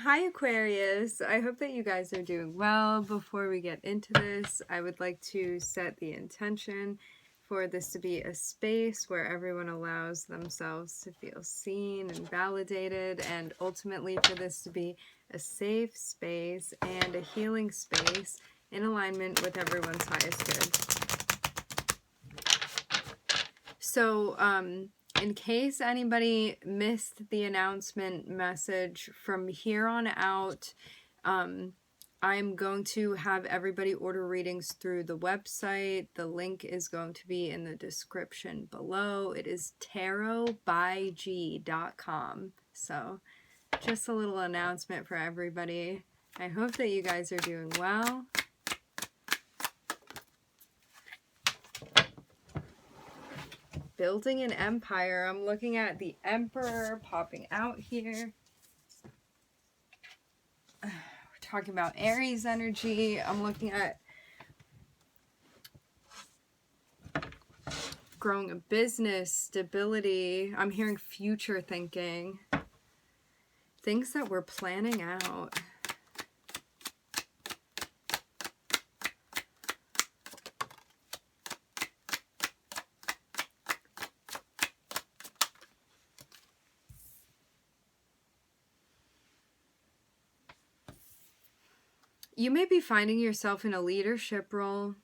Hi Aquarius, I hope that you guys are doing well. Before we get into this, I would like to set the intention for this to be a space where everyone allows themselves to feel seen and validated, and ultimately for this to be a safe space and a healing space in alignment with everyone's highest good. So, in case anybody missed the announcement message, from here on out, I'm going to have everybody order readings through the website. The link is going to be in the description below. It is tarotbyg.com. So, just a little announcement for everybody. I hope that you guys are doing well. Building an empire. I'm looking at the Emperor popping out here. We're talking about Aries energy. I'm looking at growing a business, stability. I'm hearing future thinking. Things that we're planning out. You may be finding yourself in a leadership role,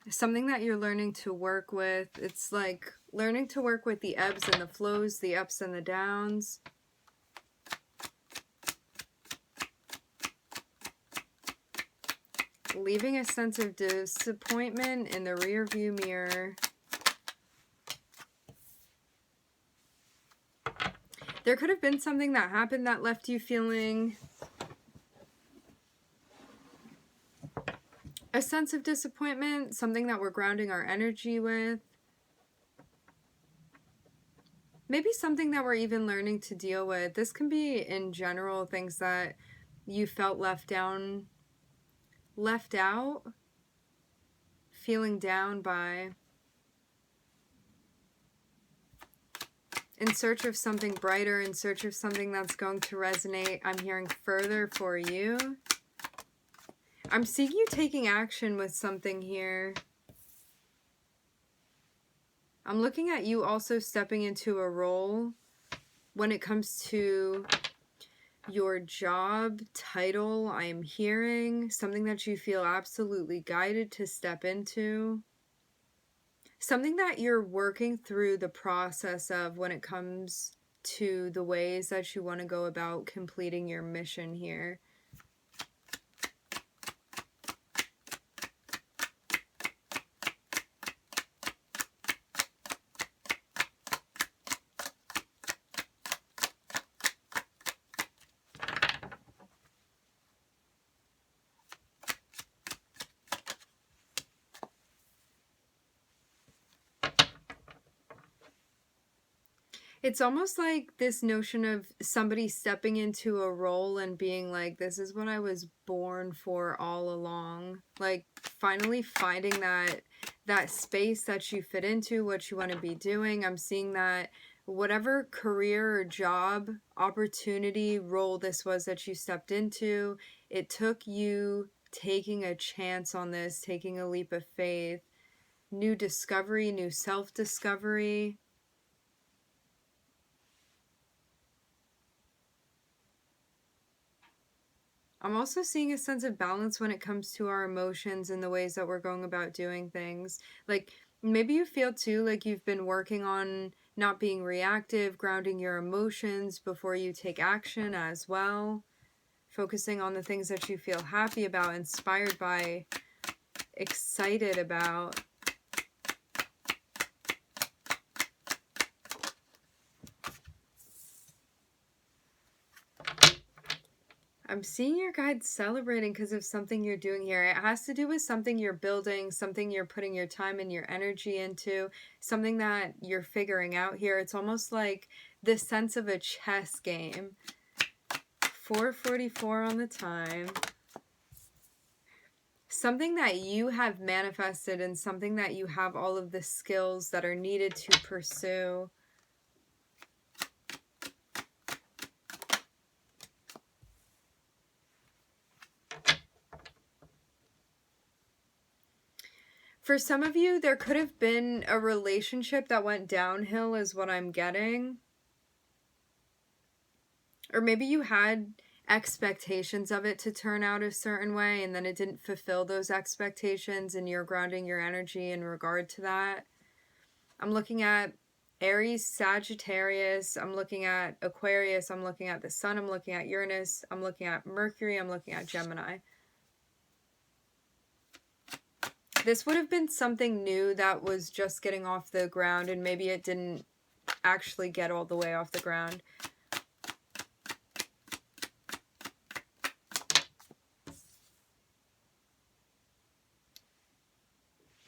something that you're learning to work with. It's like learning to work with the ebbs and the flows, the ups and the downs. Leaving a sense of disappointment in the rearview mirror. There could have been something that happened that left you feeling a sense of disappointment, something that we're grounding our energy with. Maybe something that we're even learning to deal with. This can be in general things that you felt left out, feeling down by. In search of something brighter, in search of something that's going to resonate. I'm hearing further for you. I'm seeing you taking action with something here. I'm looking at you also stepping into a role when it comes to your job title. I am hearing something that you feel absolutely guided to step into. Something that you're working through the process of when it comes to the ways that you want to go about completing your mission here. It's almost like this notion of somebody stepping into a role and being like, this is what I was born for all along. Like finally finding that space that you fit into, what you want to be doing. I'm seeing that whatever career or job, opportunity, role this was that you stepped into, it took you taking a chance on this, taking a leap of faith, new discovery, new self-discovery. I'm also seeing a sense of balance when it comes to our emotions and the ways that we're going about doing things. Like, maybe you feel too like you've been working on not being reactive, grounding your emotions before you take action as well. Focusing on the things that you feel happy about, inspired by, excited about. I'm seeing your guides celebrating because of something you're doing here. It has to do with something you're building, something you're putting your time and your energy into, something that you're figuring out here. It's almost like the sense of a chess game. 4:44 on the time. Something that you have manifested and something that you have all of the skills that are needed to pursue. For some of you, there could have been a relationship that went downhill is what I'm getting. Or maybe you had expectations of it to turn out a certain way and then it didn't fulfill those expectations and you're grounding your energy in regard to that. I'm looking at Aries, Sagittarius, I'm looking at Aquarius, I'm looking at the Sun, I'm looking at Uranus, I'm looking at Mercury, I'm looking at Gemini. This would have been something new that was just getting off the ground and maybe it didn't actually get all the way off the ground.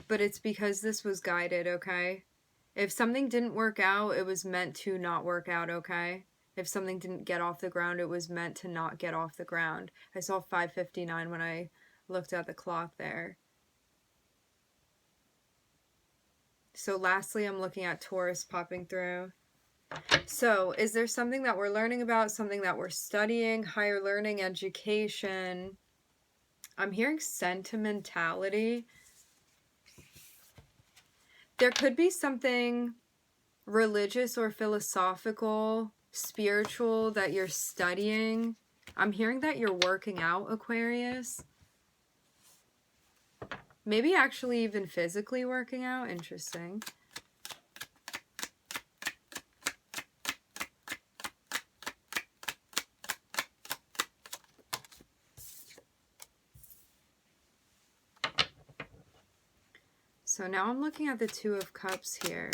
But it's because this was guided, okay? If something didn't work out, it was meant to not work out, okay? If something didn't get off the ground, it was meant to not get off the ground. I saw 5:59 when I looked at the clock there. So lastly, I'm looking at Taurus popping through. So is there something that we're learning about, something that we're studying, higher learning, education? I'm hearing sentimentality. There could be something religious or philosophical, spiritual that you're studying. I'm hearing that you're working out, Aquarius. Maybe actually even physically working out. Interesting. So now I'm looking at the Two of Cups here.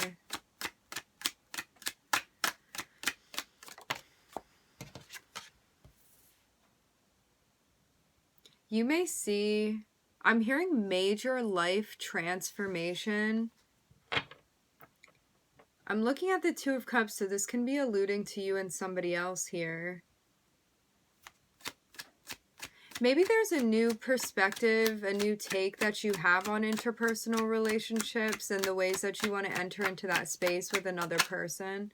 You may see, I'm hearing major life transformation. I'm looking at the Two of Cups, so this can be alluding to you and somebody else here. Maybe there's a new perspective, a new take that you have on interpersonal relationships and the ways that you want to enter into that space with another person.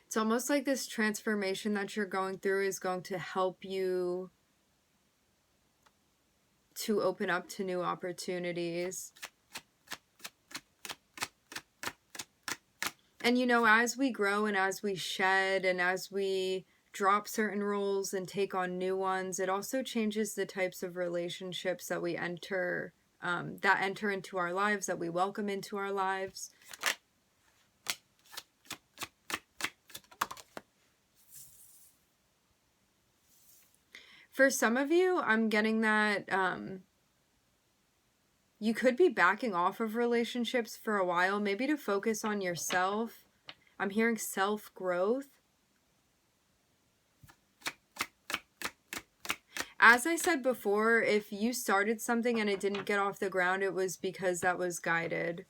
It's almost like this transformation that you're going through is going to help you to open up to new opportunities. And you know, as we grow and as we shed and as we drop certain roles and take on new ones, it also changes the types of relationships that we enter, that enter into our lives, that we welcome into our lives. For some of you, I'm getting that you could be backing off of relationships for a while, maybe to focus on yourself. I'm hearing self-growth. As I said before, if you started something and it didn't get off the ground, it was because that was guided.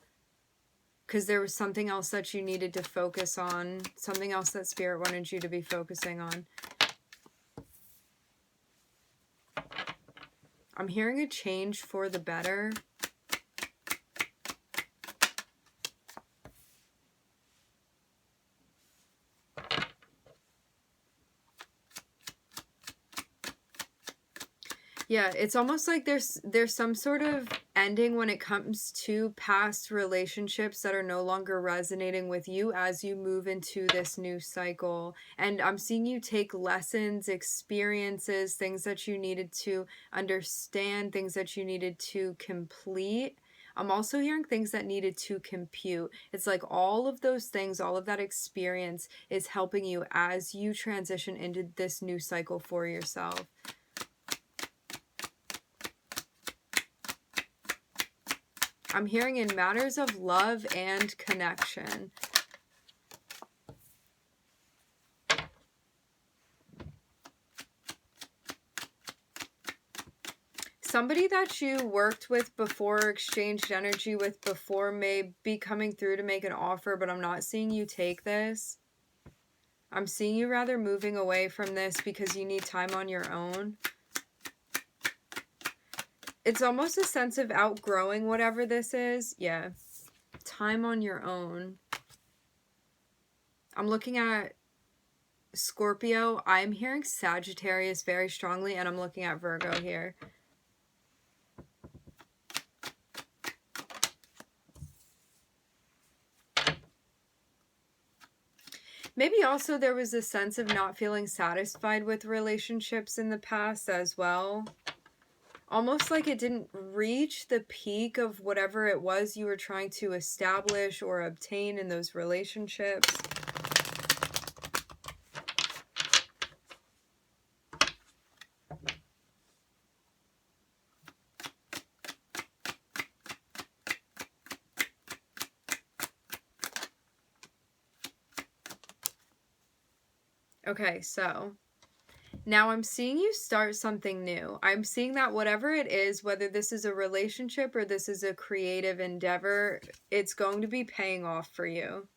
Because there was something else that you needed to focus on, something else that Spirit wanted you to be focusing on. I'm hearing a change for the better. Yeah, it's almost like there's some sort of ending when it comes to past relationships that are no longer resonating with you as you move into this new cycle. And I'm seeing you take lessons, experiences, things that you needed to understand, things that you needed to complete. I'm also hearing things that needed to compute. It's like all of those things, all of that experience is helping you as you transition into this new cycle for yourself. I'm hearing in matters of love and connection. Somebody that you worked with before, exchanged energy with before, may be coming through to make an offer, but I'm not seeing you take this. I'm seeing you rather moving away from this because you need time on your own. It's almost a sense of outgrowing whatever this is. Yeah. Time on your own. I'm looking at Scorpio. I'm hearing Sagittarius very strongly, and I'm looking at Virgo here. Maybe also there was a sense of not feeling satisfied with relationships in the past as well. Almost like it didn't reach the peak of whatever it was you were trying to establish or obtain in those relationships. Okay, so now I'm seeing you start something new. I'm seeing that whatever it is, whether this is a relationship or this is a creative endeavor, it's going to be paying off for you.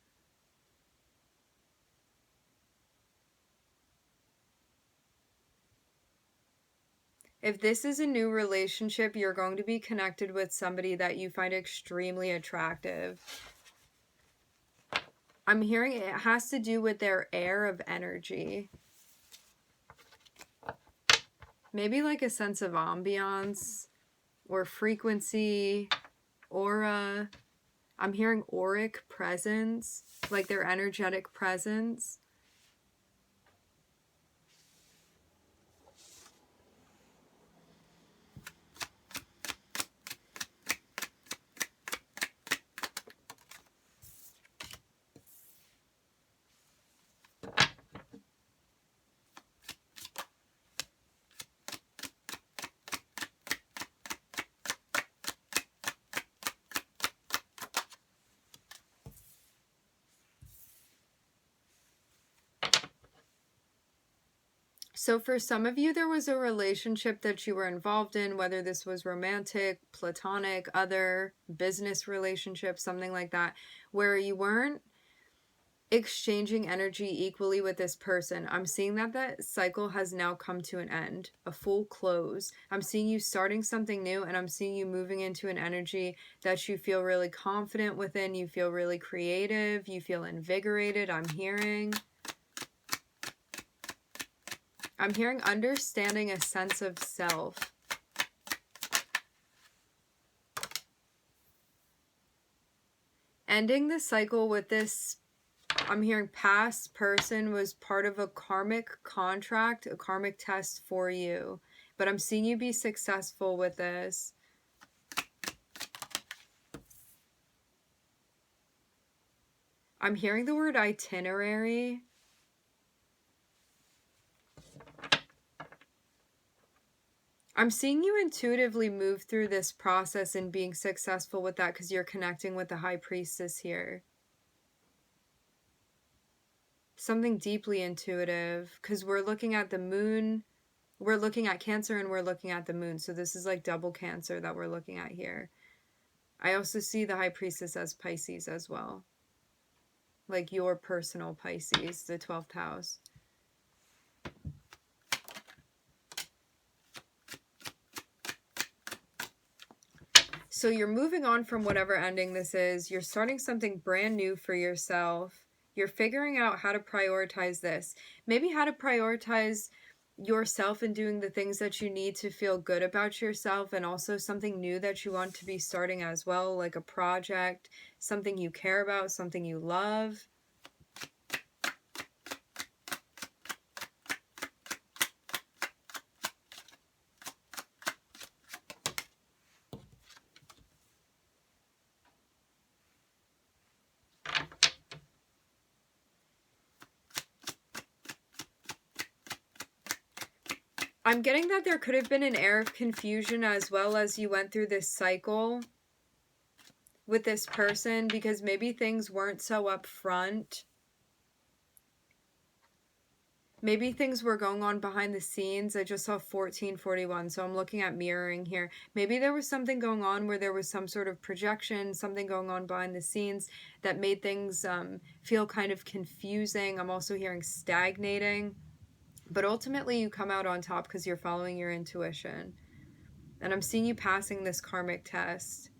If this is a new relationship, you're going to be connected with somebody that you find extremely attractive. I'm hearing it has to do with their air of energy. Maybe like a sense of ambiance or frequency, aura. I'm hearing auric presence, like their energetic presence. So for some of you, there was a relationship that you were involved in, whether this was romantic, platonic, other, business relationship, something like that, where you weren't exchanging energy equally with this person. I'm seeing that that cycle has now come to an end, a full close. I'm seeing you starting something new, and I'm seeing you moving into an energy that you feel really confident within, you feel really creative, you feel invigorated. I'm hearing understanding a sense of self. Ending the cycle with this, I'm hearing past person was part of a karmic contract, a karmic test for you. But I'm seeing you be successful with this. I'm hearing the word itinerary. I'm seeing you intuitively move through this process and being successful with that because you're connecting with the High Priestess here. Something deeply intuitive, because we're looking at the moon, we're looking at Cancer, and we're looking at the moon. So this is like double Cancer that we're looking at here. I also see the High Priestess as Pisces as well. Like your personal Pisces, the 12th house. So you're moving on from whatever ending this is. You're starting something brand new for yourself. You're figuring out how to prioritize this. Maybe how to prioritize yourself and doing the things that you need to feel good about yourself, and also something new that you want to be starting as well, like a project, something you care about, something you love. I'm getting that there could have been an air of confusion as well as you went through this cycle with this person, because maybe things weren't so upfront. Maybe things were going on behind the scenes. I just saw 1441, so I'm looking at mirroring here. Maybe there was something going on where there was some sort of projection, something going on behind the scenes that made things feel kind of confusing. I'm also hearing stagnating. But ultimately, you come out on top because you're following your intuition. And I'm seeing you passing this karmic test.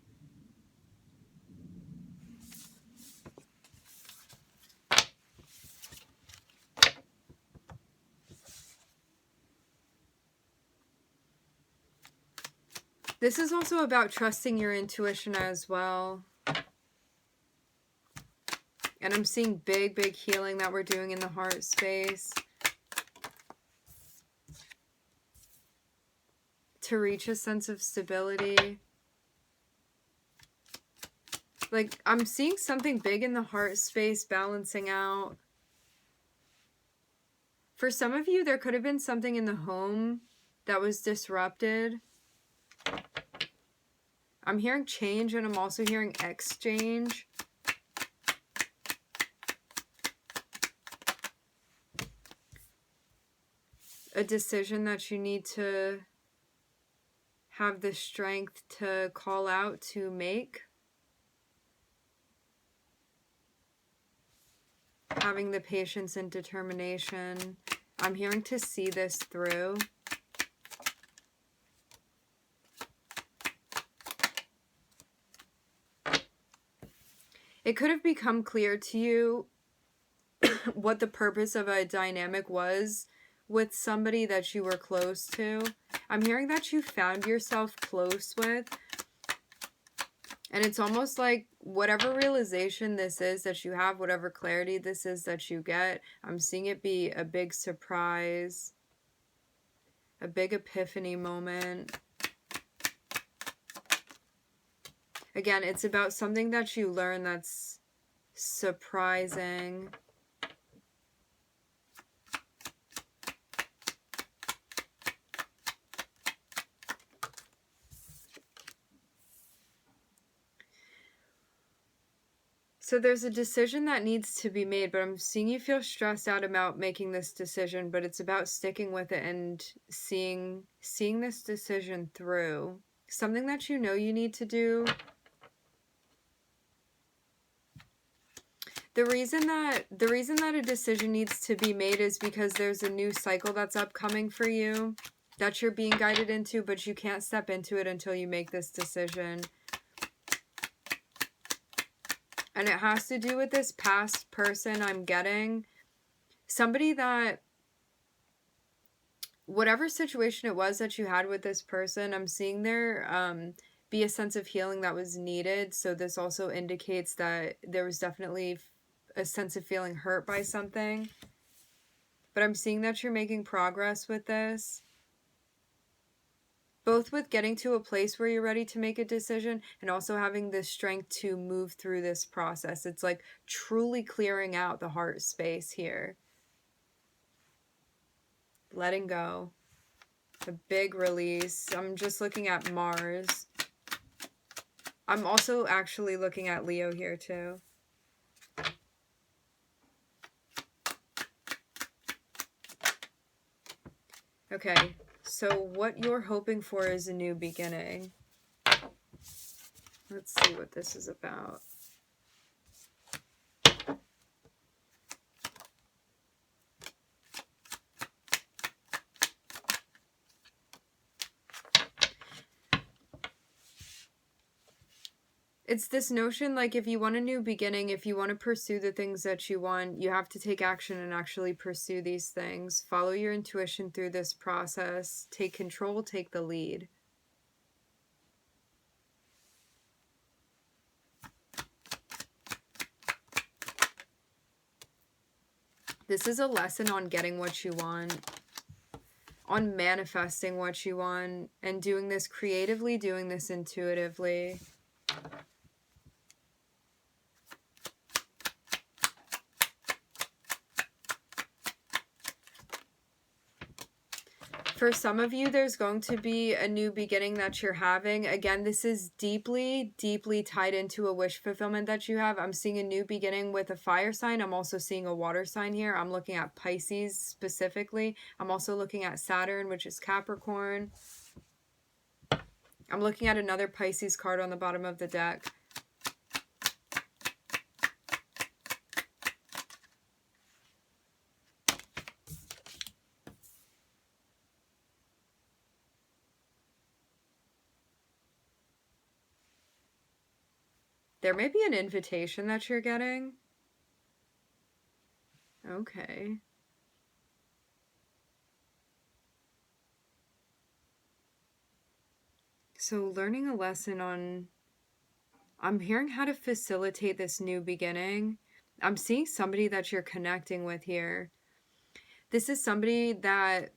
This is also about trusting your intuition as well. And I'm seeing big, big healing that we're doing in the heart space. To reach a sense of stability. Like, I'm seeing something big in the heart space balancing out. For some of you, there could have been something in the home that was disrupted. I'm hearing change, and I'm also hearing exchange. A decision that you need to have the strength to call out to make. Having the patience and determination. I'm hearing to see this through. It could have become clear to you what the purpose of a dynamic was with somebody that you were close to. I'm hearing that you found yourself close with. And it's almost like whatever realization this is that you have, whatever clarity this is that you get, I'm seeing it be a big surprise, a big epiphany moment. Again, it's about something that you learn that's surprising. So there's a decision that needs to be made, but I'm seeing you feel stressed out about making this decision, but it's about sticking with it and seeing this decision through. Something that you know you need to do. The reason that a decision needs to be made is because there's a new cycle that's upcoming for you that you're being guided into, but you can't step into it until you make this decision. And it has to do with this past person I'm getting. Somebody that, whatever situation it was that you had with this person, I'm seeing there be a sense of healing that was needed. So this also indicates that there was definitely a sense of feeling hurt by something. But I'm seeing that you're making progress with this. Both with getting to a place where you're ready to make a decision and also having the strength to move through this process. It's like truly clearing out the heart space here. Letting go. A big release. I'm just looking at Mars. I'm also actually looking at Leo here too. Okay, so what you're hoping for is a new beginning. Let's see what this is about. It's this notion, like, if you want a new beginning, if you want to pursue the things that you want, you have to take action and actually pursue these things. Follow your intuition through this process. Take control, take the lead. This is a lesson on getting what you want, on manifesting what you want, and doing this creatively, doing this intuitively. For some of you, there's going to be a new beginning that you're having. Again, this is deeply, deeply tied into a wish fulfillment that you have. I'm seeing a new beginning with a fire sign. I'm also seeing a water sign here. I'm looking at Pisces specifically. I'm also looking at Saturn, which is Capricorn. I'm looking at another Pisces card on the bottom of the deck. There may be an invitation that you're getting. Okay. So learning a lesson on, I'm hearing how to facilitate this new beginning. I'm seeing somebody that you're connecting with here. This is somebody that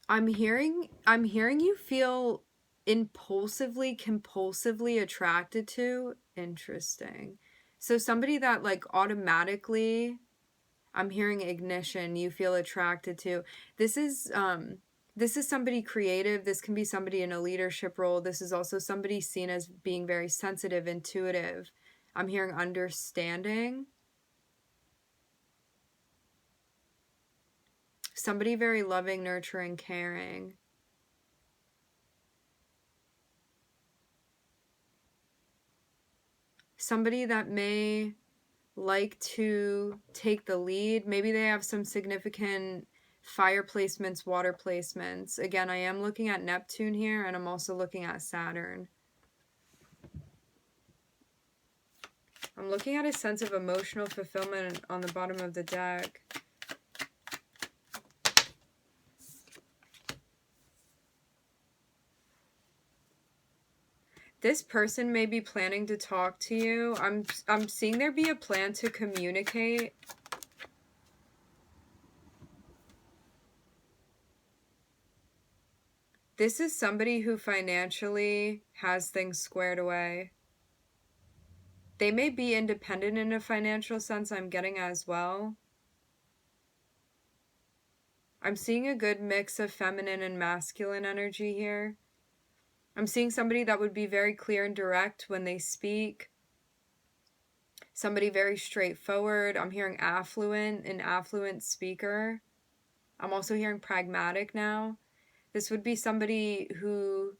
I'm hearing you feel impulsively, compulsively attracted to. Interesting. So somebody that like automatically, I'm hearing ignition, you feel attracted to. This is somebody creative. This can be somebody in a leadership role. This is also somebody seen as being very sensitive, intuitive. I'm hearing understanding. Somebody very loving, nurturing, caring. Somebody that may like to take the lead. Maybe they have some significant fire placements, water placements. Again, I am looking at Neptune here, and I'm also looking at Saturn. I'm looking at a sense of emotional fulfillment on the bottom of the deck. This person may be planning to talk to you. I'm seeing there be a plan to communicate. This is somebody who financially has things squared away. They may be independent in a financial sense, I'm getting as well. I'm seeing a good mix of feminine and masculine energy here. I'm seeing somebody that would be very clear and direct when they speak. Somebody very straightforward. I'm hearing affluent, an affluent speaker. I'm also hearing pragmatic now. This would be somebody who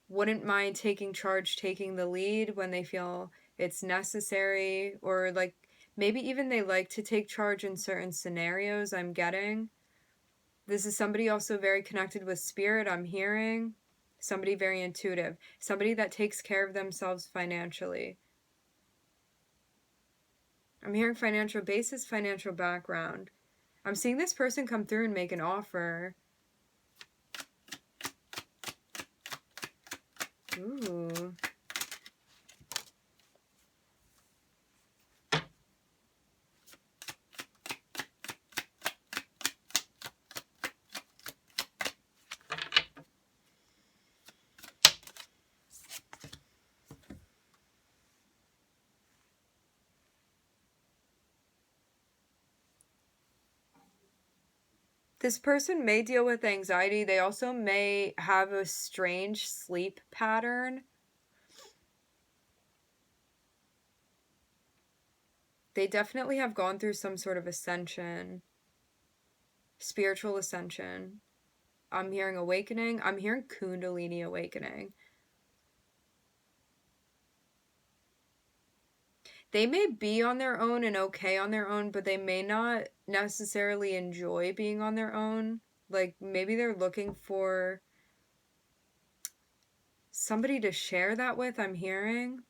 wouldn't mind taking charge, taking the lead when they feel it's necessary, or like maybe even they like to take charge in certain scenarios, I'm getting. This is somebody also very connected with spirit, I'm hearing. Somebody very intuitive. Somebody that takes care of themselves financially. I'm hearing financial basis, financial background. I'm seeing this person come through and make an offer. Ooh. This person may deal with anxiety. They also may have a strange sleep pattern. They definitely have gone through some sort of ascension, spiritual ascension. I'm hearing awakening. I'm hearing Kundalini awakening. They may be on their own and okay on their own, but they may not necessarily enjoy being on their own. Like, maybe they're looking for somebody to share that with, I'm hearing.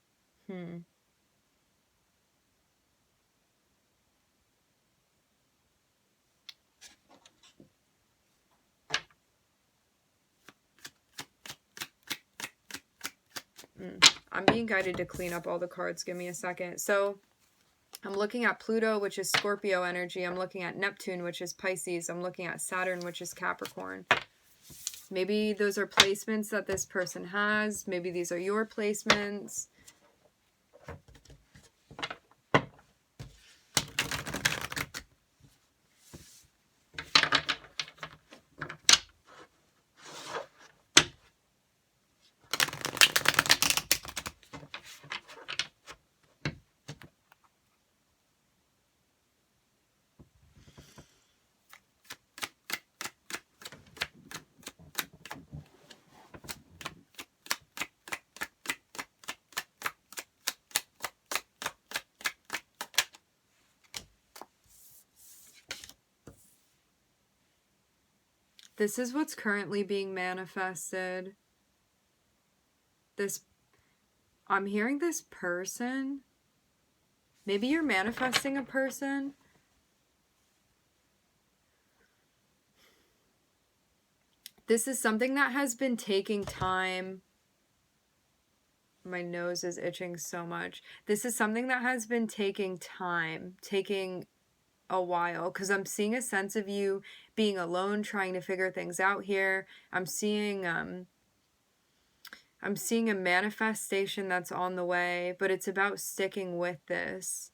I'm being guided to clean up all the cards. Give me a second. So I'm looking at Pluto, which is Scorpio energy. I'm looking at Neptune, which is Pisces. I'm looking at Saturn, which is Capricorn. Maybe those are placements that this person has. Maybe these are your placements. This is what's currently being manifested. I'm hearing this person. Maybe you're manifesting a person. This is something that has been taking time. My nose is itching so much. This is something that has been taking time, taking a while, because I'm seeing a sense of you being alone, trying to figure things out here. I'm seeing a manifestation that's on the way, but it's about sticking with this.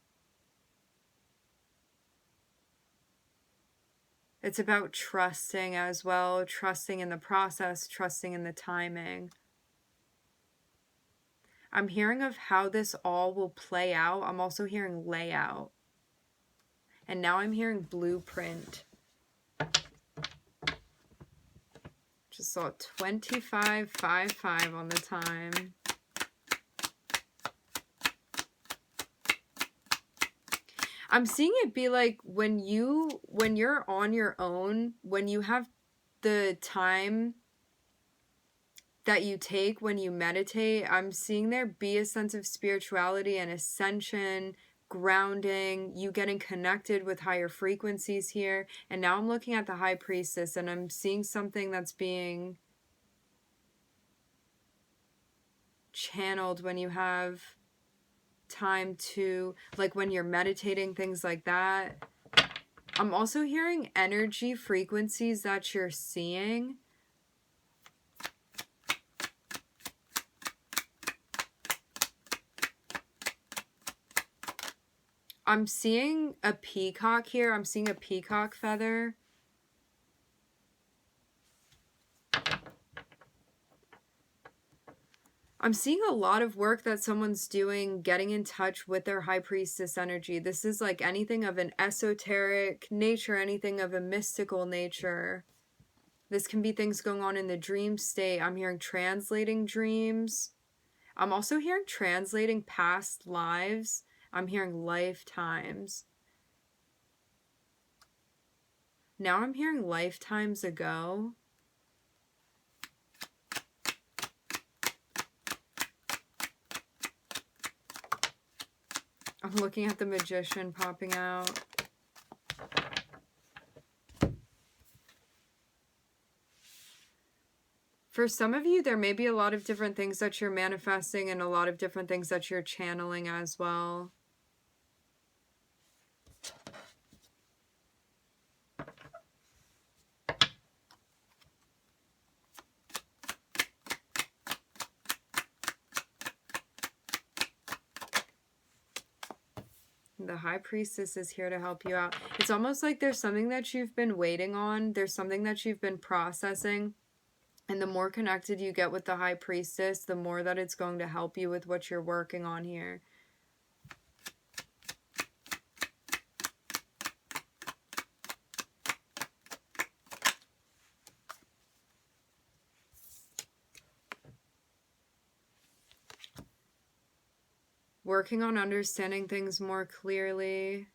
It's about trusting as well, trusting in the process, trusting in the timing. I'm hearing of how this all will play out. I'm also hearing layout. And now I'm hearing blueprint. Just saw 2555 on the time. I'm seeing it be like when you're on your own, when you have the time that you take when you meditate, I'm seeing there be a sense of spirituality and ascension, grounding, you getting connected with higher frequencies here. And now I'm looking at the High Priestess and I'm seeing something that's being channeled when you have time to, like when you're meditating, things like that. I'm also hearing energy frequencies that you're seeing. I'm seeing a peacock here. I'm seeing a peacock feather. I'm seeing a lot of work that someone's doing, getting in touch with their High Priestess energy. This is like anything of an esoteric nature, anything of a mystical nature. This can be things going on in the dream state. I'm hearing translating dreams. I'm also hearing translating past lives. I'm hearing lifetimes. Now I'm hearing lifetimes ago. I'm looking at the Magician popping out. For some of you, there may be a lot of different things that you're manifesting and a lot of different things that you're channeling as well. The High Priestess is here to help you out. It's almost like there's something that you've been waiting on. There's something that you've been processing. And the more connected you get with the High Priestess, the more that it's going to help you with what you're working on here. Working on understanding things more clearly.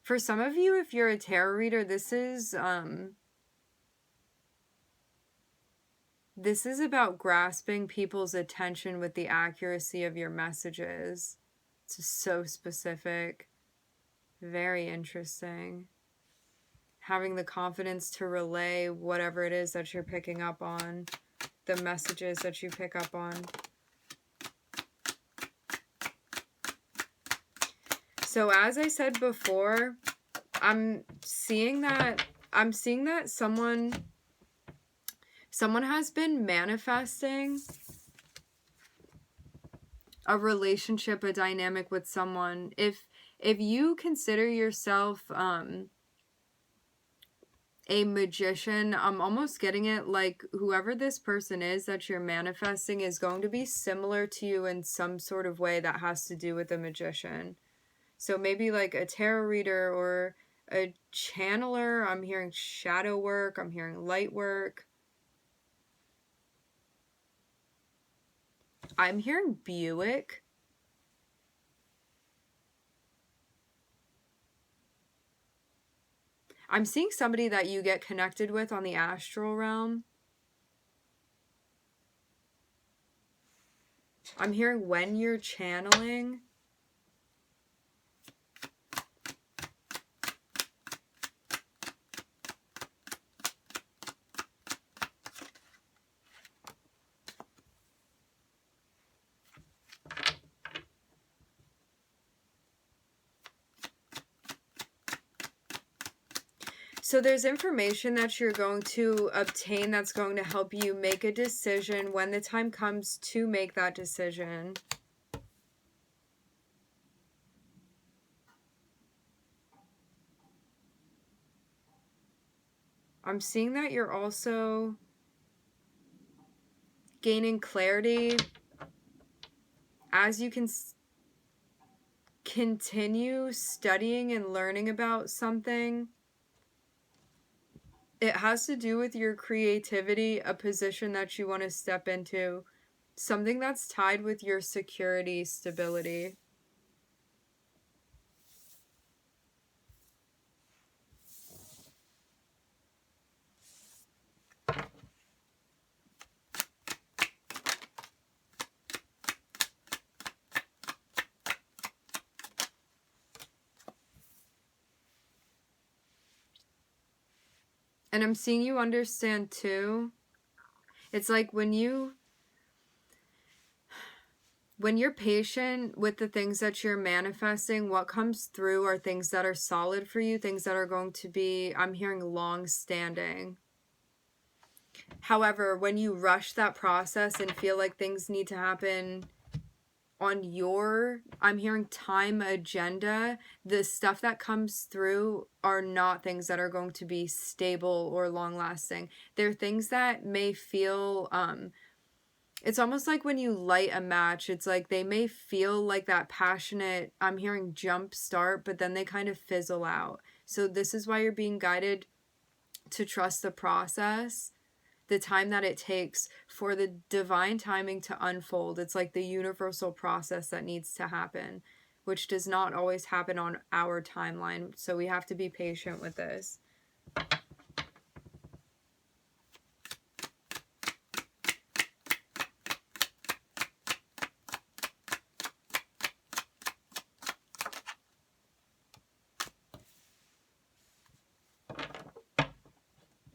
For some of you, if you're a tarot reader, this is about grasping people's attention with the accuracy of your messages. It's so specific. Very interesting. Having the confidence to relay whatever it is that you're picking up on, the messages that you pick up on. So as I said before, I'm seeing that someone has been manifesting a relationship, a dynamic with someone. If you consider yourself a magician, I'm almost getting it like whoever this person is that you're manifesting is going to be similar to you in some sort of way that has to do with a magician. So maybe like a tarot reader or a channeler. I'm hearing shadow work. I'm hearing light work. I'm hearing Buick. I'm seeing somebody that you get connected with on the astral realm. I'm hearing when you're channeling. So there's information that you're going to obtain that's going to help you make a decision when the time comes to make that decision. I'm seeing that you're also gaining clarity as you can continue studying and learning about something. It has to do with your creativity, a position that you want to step into, something that's tied with your security, stability. And I'm seeing you understand too. It's like when you're patient with the things that you're manifesting, what comes through are things that are solid for you, things that are going to be, I'm hearing, long-standing. However, when you rush that process and feel like things need to happen on your, I'm hearing, time agenda, the stuff that comes through are not things that are going to be stable or long-lasting. They're things that may feel, it's almost like when you light a match, it's like they may feel like that passionate, I'm hearing, jump start, but then they kind of fizzle out. So this is why you're being guided to trust the process, the time that it takes for the divine timing to unfold. It's like the universal process that needs to happen, which does not always happen on our timeline. So we have to be patient with this.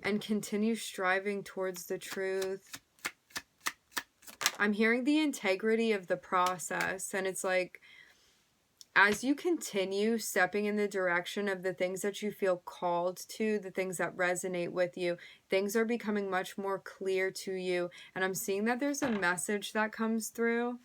And continue striving towards the truth. I'm hearing the integrity of the process, and it's like, as you continue stepping in the direction of the things that you feel called to, the things that resonate with you, things are becoming much more clear to you. And I'm seeing that there's a message that comes through.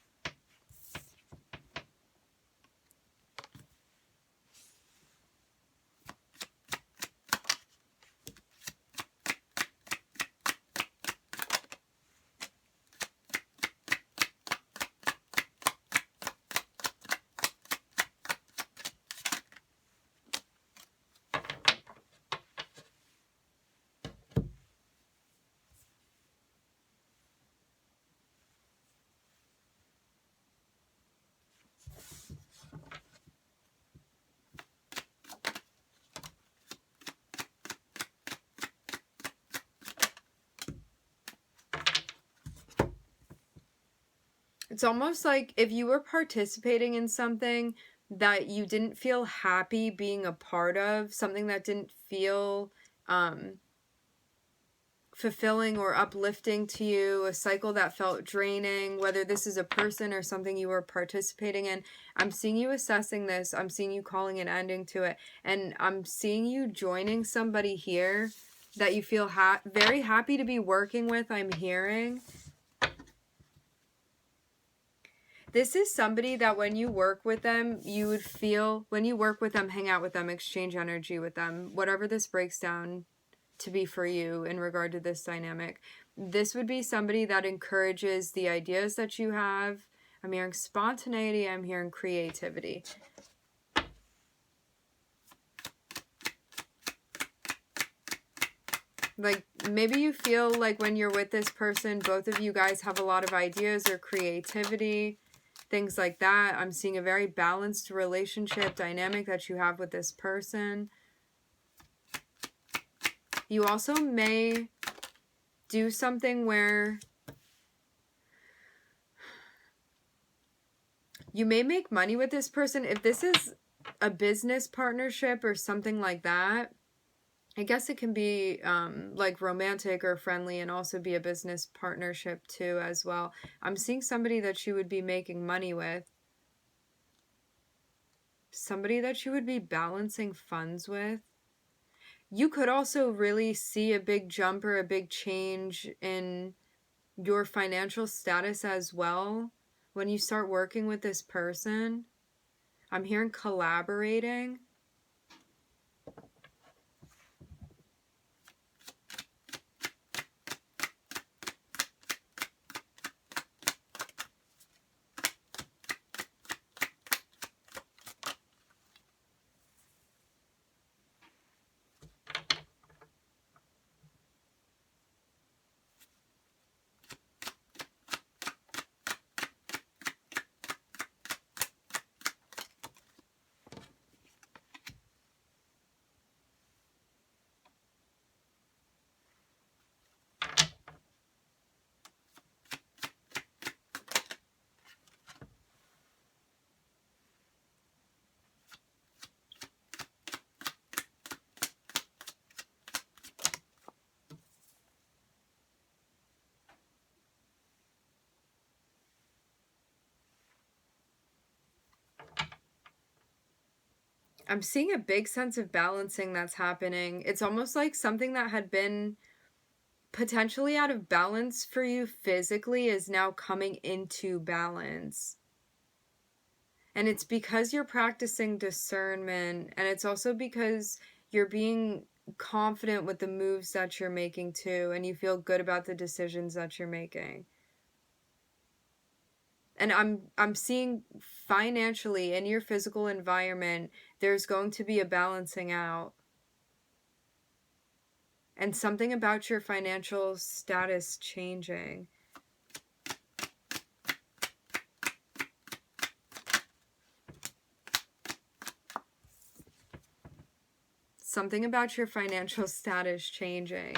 It's almost like if you were participating in something that you didn't feel happy being a part of, something that didn't feel fulfilling or uplifting to you, a cycle that felt draining, whether this is a person or something you were participating in, I'm seeing you assessing this. I'm seeing you calling an ending to it. And I'm seeing you joining somebody here that you feel very happy to be working with, I'm hearing. This is somebody that when you work with them, you would feel, when you work with them, hang out with them, exchange energy with them, whatever this breaks down to be for you in regard to this dynamic, this would be somebody that encourages the ideas that you have. I'm hearing spontaneity, I'm hearing creativity. Like, maybe you feel like when you're with this person, both of you guys have a lot of ideas or creativity, things like that. I'm seeing a very balanced relationship dynamic that you have with this person. You also may do something where you may make money with this person. If this is a business partnership or something like that, I guess it can be like romantic or friendly and also be a business partnership too as well. I'm seeing somebody that you would be making money with. Somebody that you would be balancing funds with. you could also really see a big jump or a big change in your financial status as well when you start working with this person. I'm hearing collaborating. I'm seeing a big sense of balancing that's happening. It's almost like something that had been potentially out of balance for you physically is now coming into balance. And it's because you're practicing discernment, and it's also because you're being confident with the moves that you're making too, and you feel good about the decisions that you're making. And I'm seeing financially in your physical environment, there's going to be a balancing out. And something about your financial status changing. Something about your financial status changing.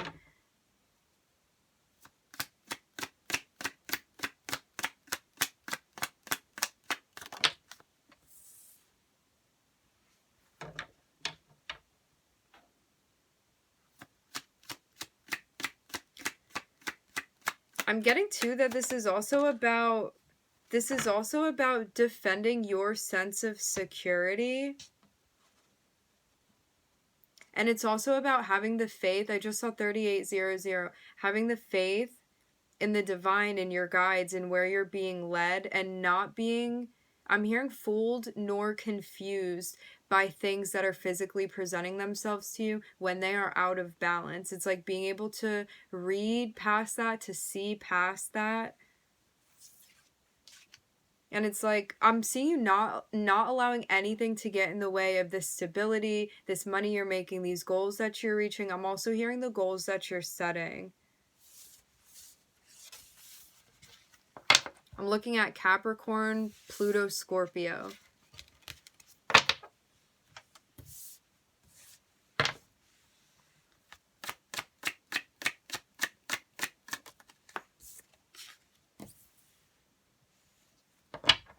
I'm getting too that this is also about defending your sense of security. And it's also about having the faith. I just saw 3800. Having the faith in the divine, in your guides, and where you're being led, and not being, I'm hearing, fooled nor confused by things that are physically presenting themselves to you when they are out of balance. It's like being able to read past that, to see past that. And it's like, I'm seeing you not allowing anything to get in the way of this stability, this money you're making, these goals that you're reaching. I'm also hearing the goals that you're setting. I'm looking at Capricorn, Pluto, Scorpio.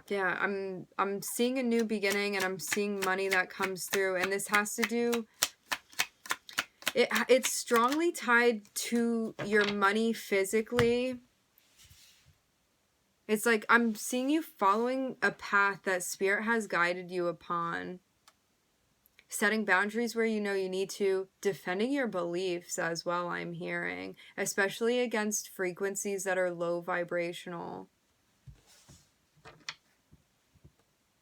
Yeah, I'm seeing a new beginning, and I'm seeing money that comes through, and this has to do, it's strongly tied to your money physically. It's like I'm seeing you following a path that Spirit has guided you upon. Setting boundaries where you know you need to, defending your beliefs as well, I'm hearing, especially against frequencies that are low vibrational.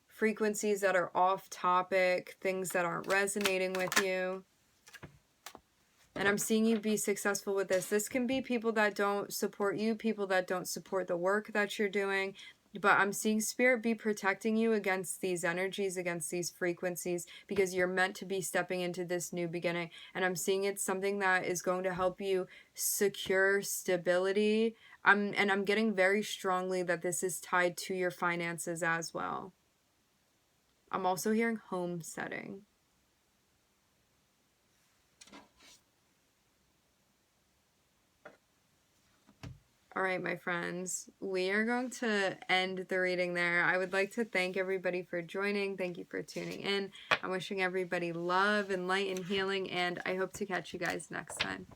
Frequencies that are off topic, things that aren't resonating with you. And I'm seeing you be successful with this. This can be people that don't support you, people that don't support the work that you're doing. But I'm seeing Spirit be protecting you against these energies, against these frequencies, because you're meant to be stepping into this new beginning. And I'm seeing it's something that is going to help you secure stability. And I'm getting very strongly that this is tied to your finances as well. I'm also hearing homesteading. All right, my friends, we are going to end the reading there. I would like to thank everybody for joining. Thank you for tuning in. I'm wishing everybody love and light and healing, and I hope to catch you guys next time.